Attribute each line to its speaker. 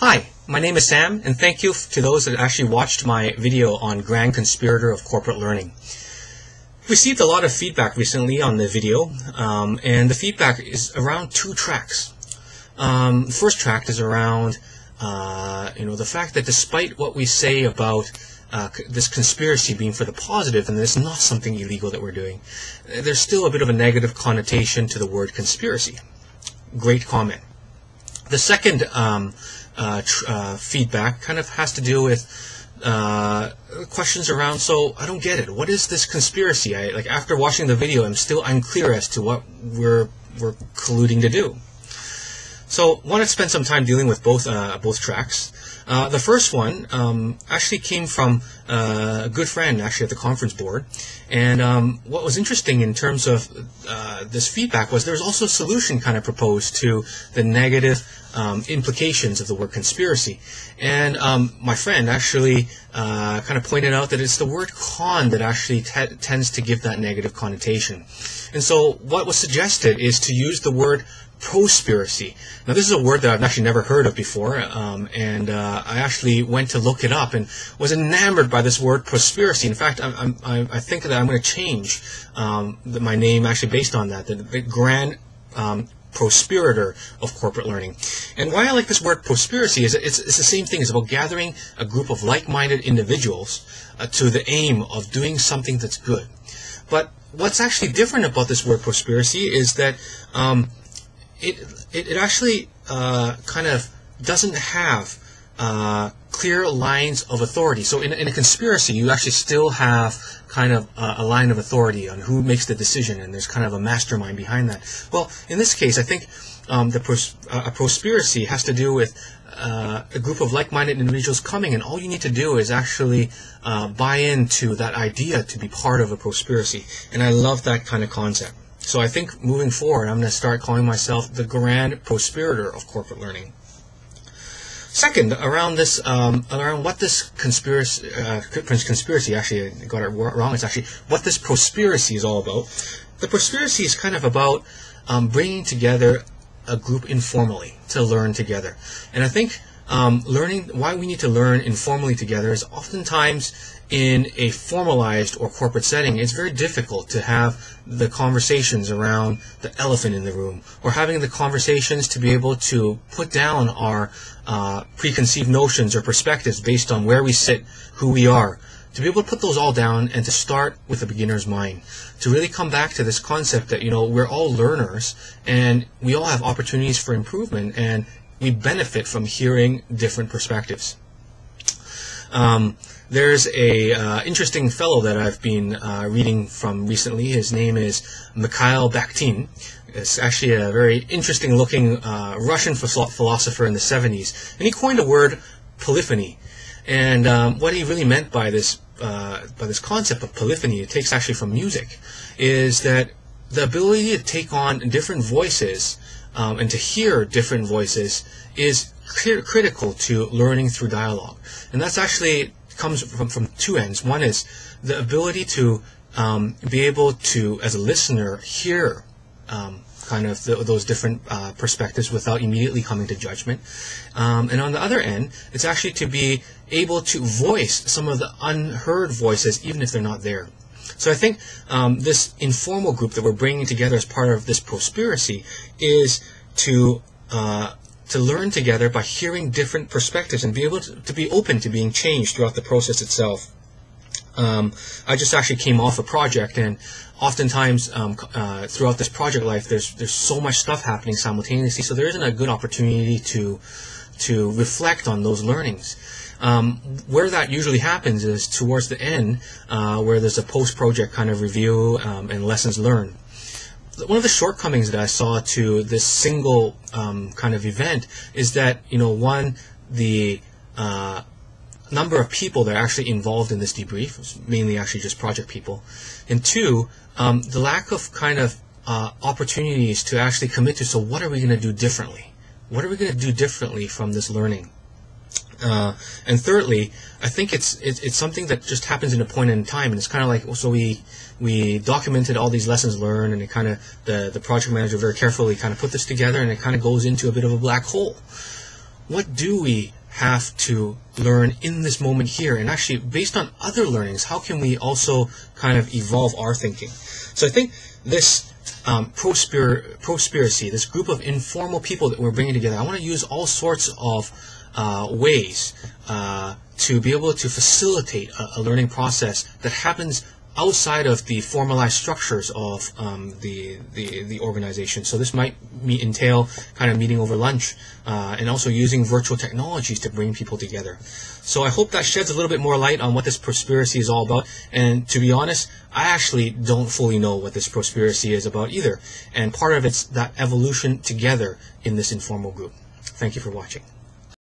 Speaker 1: Hi, my name is Sam, and thank you to those that actually watched my video on Grand Conspirator of Corporate Learning. I've received a lot of feedback recently on the video, and the feedback is around two tracks. The first track is around the fact that despite what we say about this conspiracy being for the positive, and it's not something illegal that we're doing, there's still a bit of a negative connotation to the word conspiracy. Great comment. The second feedback kind of has to do with questions around, so I don't get it. What is this conspiracy? After watching the video, I'm still unclear as to what we're colluding to do. So I want to spend some time dealing with both tracks. The first one actually came from a good friend actually at the conference board, and what was interesting in terms of this feedback was there's also a solution kind of proposed to the negative implications of the word conspiracy. And my friend actually kind of pointed out that it's the word con that actually tends to give that negative connotation. And so what was suggested is to use the word Prospiracy. Now this is a word that I've actually never heard of before, and I actually went to look it up and was enamored by this word Prospiracy. In fact, I think that I'm going to change my name actually based on that, the Grand Prospirator of Corporate Learning. And why I like this word Prospiracy is it's the same thing. It's about gathering a group of like-minded individuals to the aim of doing something that's good. But what's actually different about this word Prospiracy is that it actually kind of doesn't have clear lines of authority. So in a conspiracy, you actually still have kind of a line of authority on who makes the decision, and there's kind of a mastermind behind that. Well, in this case, I think a prospiracy has to do with a group of like-minded individuals coming, and all you need to do is actually buy into that idea to be part of a prospiracy. And I love that kind of concept. So I think moving forward, I'm going to start calling myself the Grand Prospirator of Corporate Learning. Second, around this, around what this conspiracy actually, I got it wrong. It's actually what this prospiracy is all about. The prospiracy is kind of about bringing together a group informally to learn together. And I think why we need to learn informally together is oftentimes in a formalized or corporate setting, it's very difficult to have the conversations around the elephant in the room, or having the conversations to be able to put down our preconceived notions or perspectives based on where we sit, who we are, to be able to put those all down and to start with a beginner's mind, to really come back to this concept that, we're all learners and we all have opportunities for improvement, and we benefit from hearing different perspectives. There's a interesting fellow that I've been reading from recently. His name is Mikhail Bakhtin. It's actually a very interesting looking Russian philosopher in the 70s. And he coined a word, polyphony. And what he really meant by this concept of polyphony, it takes actually from music, is that the ability to take on different voices and to hear different voices is critical to learning through dialogue. And that's actually comes from two ends. One is the ability to be able to, as a listener, hear kind of those different perspectives without immediately coming to judgment. And on the other end, it's actually to be able to voice some of the unheard voices, even if they're not there. So I think this informal group that we're bringing together as part of this prospiracy is to learn together by hearing different perspectives and be able to be open to being changed throughout the process itself. I just actually came off a project, and oftentimes throughout this project life, there's so much stuff happening simultaneously, so there isn't a good opportunity to reflect on those learnings. Where that usually happens is towards the end, where there's a post-project kind of review and lessons learned. One of the shortcomings that I saw to this single kind of event is that, the number of people that are actually involved in this debrief was mainly actually just project people, and two, the lack of kind of opportunities to actually commit to, so what are we going to do differently? What are we going to do differently from this learning? And thirdly, I think it's something that just happens in a point in time, and it's kind of like, so we documented all these lessons learned, and it kind of the project manager very carefully kind of put this together, and it kind of goes into a bit of a black hole. what do we have to learn in this moment here? And actually, based on other learnings, how can we also kind of evolve our thinking? So I think this Prospiracy, this group of informal people that we're bringing together, I want to use all sorts of ways to be able to facilitate a learning process that happens outside of the formalized structures of the organization. So this might entail kind of meeting over lunch and also using virtual technologies to bring people together. So I hope that sheds a little bit more light on what this Prospiracy is all about. And to be honest, I actually don't fully know what this Prospiracy is about either. And part of it's that evolution together in this informal group. Thank you for watching.